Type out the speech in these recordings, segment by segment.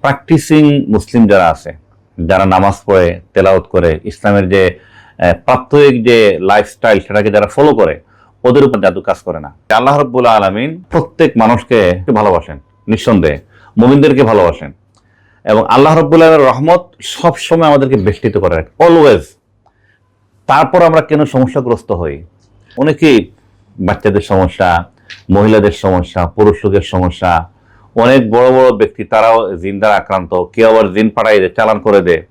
Practising মুসলিম যারা আছে, যারা নামাজ পড়ে, তেলাওয়াত করে, ইসলামের যে প্রাত্যহিক যে লাইফস্টাইল সেটাকে যারা ফলো করে, ওদের উপর জাদু কাজ করে না। আল্লাহ রাব্বুল আলামিন প্রত্যেক মানুষকে ভালোবাসেন, নিঃসন্দেহে মুমিনদেরকে ভালোবাসেন, এবং আল্লাহ রাব্বুল আলামিনের রহমত সবসময় আমাদেরকে বেষ্টিত করে, অলওয়েজ। তারপর আমরা কেন সমস্যাগ্রস্ত হই? অনেকেই বাচ্চাদের সমস্যা, মহিলাদের সমস্যা, পুরুষ লোকের সমস্যা, অনেক বড় বড় ব্যক্তি তারাও জিন দ্বারা আক্রান্ত, কেউ আবার জিন পাঠাই দেয়, চালান করে দেয়।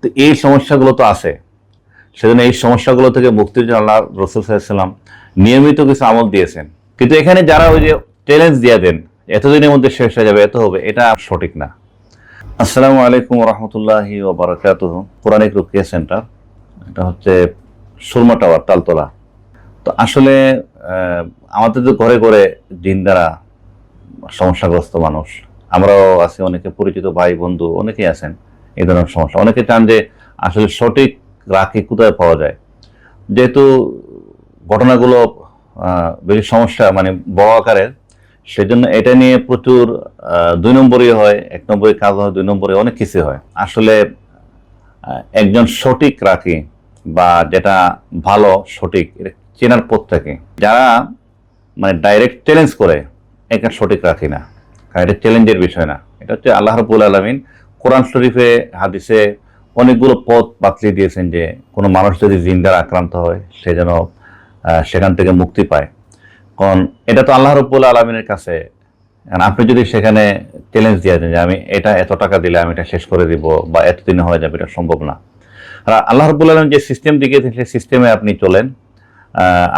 তো এই সমস্যাগুলো তো আছে। সেজন্য এই সমস্যাগুলো থেকে মুক্তির জন্য আল্লাহ রাসূল সাল্লাল্লাহু আলাইহি ওয়াসাল্লাম নিয়মিত কিছু আমল দিয়েছেন। কিন্তু এখানে যারা ওই যে চ্যালেঞ্জ দিয়ে দেন, এতদিনের মধ্যে শেষ হয়ে যাবে, এত হবে, এটা সঠিক না। আসসালামু আলাইকুম ওয়া রাহমাতুল্লাহি ওয়া বারাকাতুহু। কোরআনিক রুকিয়া সেন্টার, এটা হচ্ছে সুরমা টাওয়ার, তালতলা। তো আসলে আমাদের তো ঘরে ঘরে জিন দ্বারা সমস্যাগ্রস্ত মানুষ, আমরাও আছি, অনেকে পরিচিত ভাই বন্ধু অনেকেই আছেন এই ধরনের সমস্যা। অনেকে চান যে আসলে সঠিক রাখি কোথায় পাওয়া যায়, যেহেতু ঘটনাগুলো বেশি সমস্যা মানে বড় আকারের, সেজন্য এটা নিয়ে প্রচুর 2 নম্বরই হয়, 1 নম্বরই কাজ হয়, 2 নম্বরে অনেক কিছু হয়। আসলে একজন সঠিক রাখি বা যেটা ভালো সঠিক এটা চেনার পথ থেকে, যারা মানে ডাইরেক্ট চ্যালেঞ্জ করে, এটা সঠিক রাখি না, কারণ এটা চ্যালেঞ্জের বিষয় না। এটা হচ্ছে আল্লাহ রাব্বুল আলামিন কোরআন শরীফে, হাদিসে অনেকগুলো পথ বাতলিয়ে দিয়েছেন যে কোনো মানুষ যদি জিন দ্বারা আক্রান্ত হয় সে যেন সেখান থেকে মুক্তি পায়। কারণ এটা তো আল্লাহ রাব্বুল আলামিনের কাছে, আপনি যদি সেখানে চ্যালেঞ্জ দিয়ে দেন যে আমি এটা এত টাকা দিলে আমি এটা শেষ করে দিব বা এতদিনে হয়ে যাবে, এটা সম্ভব না। আর আল্লাহ রাব্বুল আলামিন যে সিস্টেম দিয়েছেন সেই সিস্টেমে আপনি চলেন,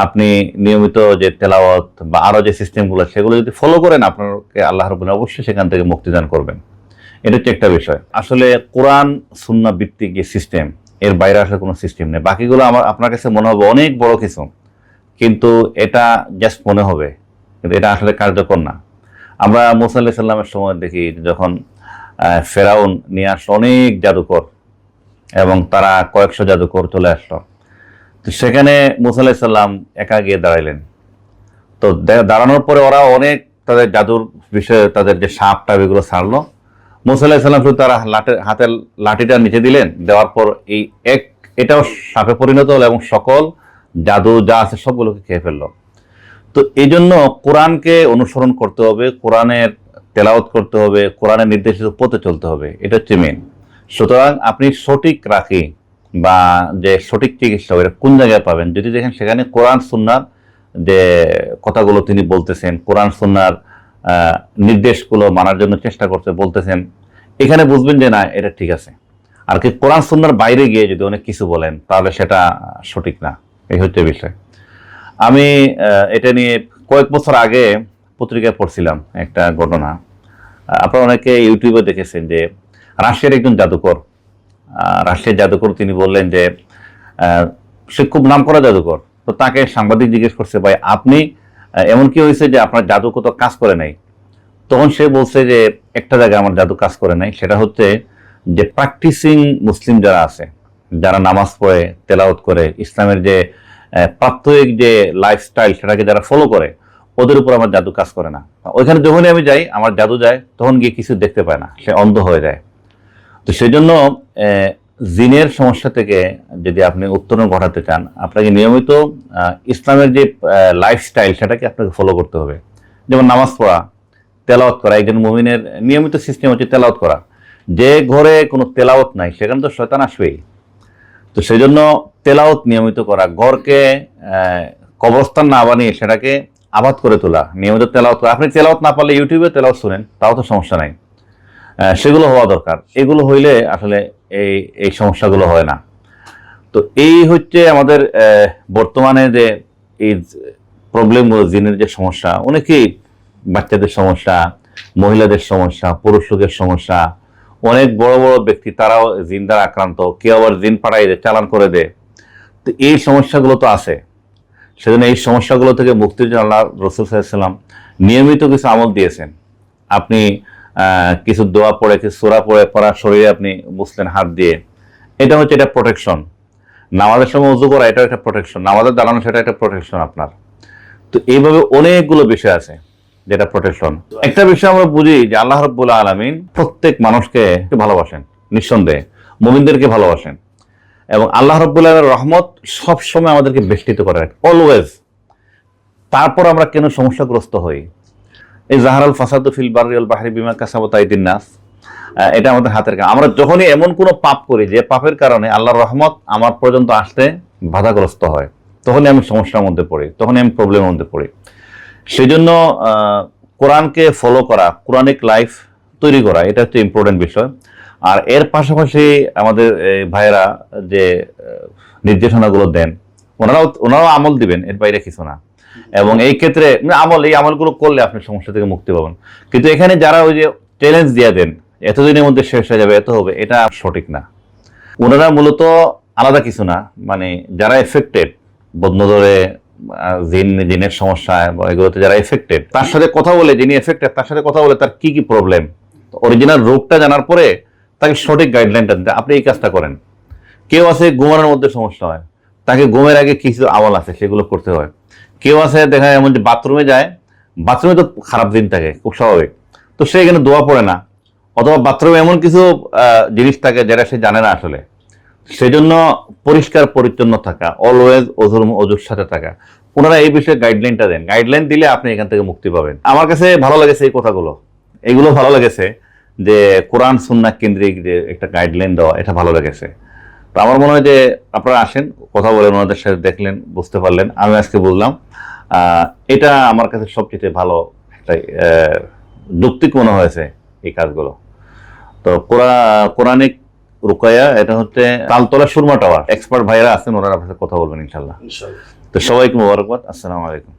আপনি নিয়মিত যে তেলাওয়াত বা আরো যে সিস্টেমগুলো সেগুলো যদি ফলো করেন, আপনাকে আল্লাহ রাব্বুল আলামিন অবশ্যই সেখান থেকে মুক্তিদান করবেন। এটা হচ্ছে একটা বিষয়। আসলে কোরআন সুন্নাহ ভিত্তিক যে সিস্টেম, এর বাইরে আসলে কোনো সিস্টেম নেই। বাকিগুলো আপনার কাছে মনে হবে অনেক বড় কিছু, কিন্তু এটা জাস্ট মনে হবে, কিন্তু এটা আসলে কার্যকর না। আমরা মুসা আলাইহিস সালামের সময় দেখি যখন ফেরাউন নিয়ে আসলো অনেক জাদুকর, এবং তারা কয়েকশো জাদুকর চলে আসলো। তো সেখানে মুসা আলাইহিস সালাম একা গিয়ে দাঁড়াইলেন। তো দাঁড়ানোর পরে ওরা অনেক তাদের জাদুর বিষয়ে তাদের যে সাপ টাপ এগুলো ছাড়লো। মুসা আলাইহিস সালাম শুধু তারা হাতের লাঠিটা নিচে দিলেন, দেওয়ার পর এটাও সাপে পরিণত হলো এবং সকল জাদু যা আছে সবগুলোকে খেয়ে ফেললো। তো এই জন্য কোরআনকে অনুসরণ করতে হবে, কোরআনের তেলাওয়াত করতে হবে, কোরআনের নির্দেশিত পথে চলতে হবে, এটা হচ্ছে মেন। সুতরাং আপনি সঠিক রাখি বা যে সঠিক চিকিৎসা এটা কোন জায়গায় পাবেন, যদি দেখেন সেখানে কোরআন সুন্নাহর যে কথাগুলো তিনি বলতেছেন, কোরআন সুন্নাহর নির্দেশগুলো মানার জন্য চেষ্টা করতে বলতেছেন, এখানে বুঝবেন যে না এটা ঠিক আছে। আর কি কোরআন সুন্নাহর বাইরে গিয়ে যদি অনেক কিছু বলেন তাহলে সেটা সঠিক না। এই হচ্ছে বিষয়। আমি এটা নিয়ে কয়েক বছর আগে পত্রিকায় পড়ছিলাম একটা ঘটনা। আপনারা অনেকে ইউটিউবে দেখেছেন যে রাশিয়ার একজন জাদুকর, রাশিয়ার জাদুকর, তিনি বললেন যে সে খুব নামকরা জাদুকর। তো তাকে সাংবাদিক জিজ্ঞেস করছে, ভাই আপনি এমন কি হয়েছে যে আপনার জাদু কত কাজ করে নাই? তখন সে বলছে যে একটা জায়গায় আমার জাদু কাজ করে নাই, সেটা হচ্ছে যে প্র্যাকটিসিং মুসলিম যারা আছে, যারা নামাজ পড়ে, তেলাওয়াত করে, ইসলামের যে প্রাত্যহিক যে লাইফস্টাইল সেটাকে যারা ফলো করে, ওদের উপর আমার জাদু কাজ করে না। ওইখানে যখনই আমি যাই আমার জাদু যায়, তখন গিয়ে কিছু দেখতে পায় না, সে অন্ধ হয়ে যায়। তো সেই জন্য জিনের সমস্যা থেকে যদি আপনি উত্তরণ ঘটাতে চান, আপনাকে নিয়মিত ইসলামের যে লাইফস্টাইল সেটাকে আপনাকে ফলো করতে হবে। যেমন নামাজ পড়া, তেলাওয়াত করা। একজন মুমিনের নিয়মিত সিস্টেম হচ্ছে তেলাওয়াত করা। যে ঘরে কোনো তেলাওয়াত নাই সেখানে তো শয়তান আসবেই। তো সেই জন্য তেলাওয়াত নিয়মিত করা, ঘরকে কবরস্থান না বানিয়ে সেটাকে আবাদ করে তোলা, নিয়মিত তেলাওয়াত করা। আপনি তেলাওয়াত না পারলে ইউটিউবে তেলাওয়াত শুনেন, তাও তো সমস্যা নাই, সেগুলো হওয়া দরকার। এগুলো হইলে আসলে এই সমস্যাগুলো হয় না। তো এই হচ্ছে আমাদের বর্তমানে যে এই প্রবলেমগুলো, জিনের যে সমস্যা, অনেকেই বাচ্চাদের সমস্যা, মহিলাদের সমস্যা, পুরুষ লোকের সমস্যা, অনেক বড় বড় ব্যক্তি তারাও জিন দ্বারা আক্রান্ত, কেউ আবার জিন পাঠাই দেয়, চালান করে দেয়। তো এই সমস্যাগুলো তো আছে। সেজন্য এই সমস্যাগুলো থেকে মুক্তির জন্য আল্লাহ রাসূল সাল্লাল্লাহু আলাইহি ওয়াসাল্লাম নিয়মিত কিছু আমল দিয়েছেন। আপনি কিছু দোয়া পড়ে, কিছু সূরা পড়া শরীরে আপনি মুছলেন হাত দিয়ে, এটা হচ্ছে এটা প্রোটেকশন। নামাজের সময় ওযু করা, এটাও একটা প্রোটেকশন। নামাজের দাঁড়ানো, সেটা একটা প্রোটেকশন আপনার। তো এইভাবে অনেকগুলো বিষয় আছে। যেটা প্রোটেকশন। একটা বিষয় আমরা বুঝি যে আল্লাহ রাব্বুল আলামিন প্রত্যেক মানুষকে ভালোবাসেন, নিঃসন্দেহে মুমিনদেরকে ভালোবাসেন, এবং আল্লাহ রাব্বুল আলামিনের রহমত সবসময় আমাদেরকে বেষ্টিত করে রাখে, অলওয়েজ। তারপর আমরা কেন সমস্যাগ্রস্ত হই? এই জাহারাল ফাসাদু ফিল বাররি ওয়াল বাহরি বিমা কাসাবাত আইদিন নাস, এটা আমাদের হাতের কাজ। আমরা যখনই এমন কোনো পাপ করি যে পাপের কারণে আল্লাহর রহমত আমার পর্যন্ত আসতে বাধাগ্রস্ত হয়, তখনই আমি সমস্যার মধ্যে পড়ি, তখনই আমি প্রবলেমের মধ্যে পড়ি। সেই জন্য কোরআনকে ফলো করা, কোরআনিক লাইফ তৈরি করা, এটা হচ্ছে ইম্পর্টেন্ট বিষয়। আর এর পাশাপাশি আমাদের ভাইয়েরা যে নির্দেশনাগুলো দেন, ওনারাও আমল দিবেন, এর বাইরে কিছু না। এবং এই ক্ষেত্রে এই আমলগুলো করলে আপনি সমস্যা থেকে মুক্তি পাবেন। কিন্তু এখানে যারা ওই যে চ্যালেঞ্জ দিয়ে দেন এতদিনের মধ্যে শেষ হয়ে যাবে, এত হবে, এটা সঠিক না। ওনারা মূলত আলাদা কিছু না, মানে যারা এফেক্টেড, বদনজরে, জিনের সমস্যা বা এগুলোতে যারা এফেক্টেড, তার সাথে কথা বলে, যিনি এফেক্টেড তার সাথে কথা বলে তার কি কি প্রবলেম, অরিজিনাল রোগটা জানার পরে তাকে সঠিক গাইডলাইনটা দিতে, আপনি এই কাজটা করেন। কেউ আছে ঘুমানোর মধ্যে সমস্যা হয়, তাকে ঘুমের আগে কিছু আমল আছে সেগুলো করতে হয়। কেউ আছে দেখা যায় এমন যে বাথরুমে যায়, বাথরুমে তো খারাপ দিন থাকে, খুব স্বাভাবিক, তো সে এখানে দোয়া পড়ে না, অথবা বাথরুমে এমন কিছু জিনিস থাকে যেটা সে জানে না আসলে। সেজন্য পরিষ্কার পরিচ্ছন্ন থাকা, অলওয়েজ অজুর সাথে থাকা, ওনারা এই বিষয়ে গাইডলাইনটা দেন। গাইডলাইন দিলে আপনি এখান থেকে মুক্তি পাবেন। আমার কাছে ভালো লেগেছে এই কথাগুলো, এইগুলো ভালো লেগেছে যে কোরআন সুন্নাহ কেন্দ্রিক যে একটা গাইডলাইন দেওয়া, এটা ভালো লেগেছে। তো আমার মনে হয় যে আপনারা আসেন, কথা বলেন, ওনাদের সাথে দেখলেন, বুঝতে পারলেন, আমি আজকে বুঝলাম। এটা আমার কাছে সবচেয়ে ভালো একটা যৌক্তিক মনে হয়েছে এই কাজগুলো। তো কোরআনিক রুকায়া, এটা হচ্ছে তালতলা সুরমা টাওয়ার, এক্সপার্ট ভাইরা আছেন, ওনারা আপনার সাথে কথা বলবেন ইনশাল্লাহ। তো সবাইকে মোবারকবাদ, আসসালামু আলাইকুম।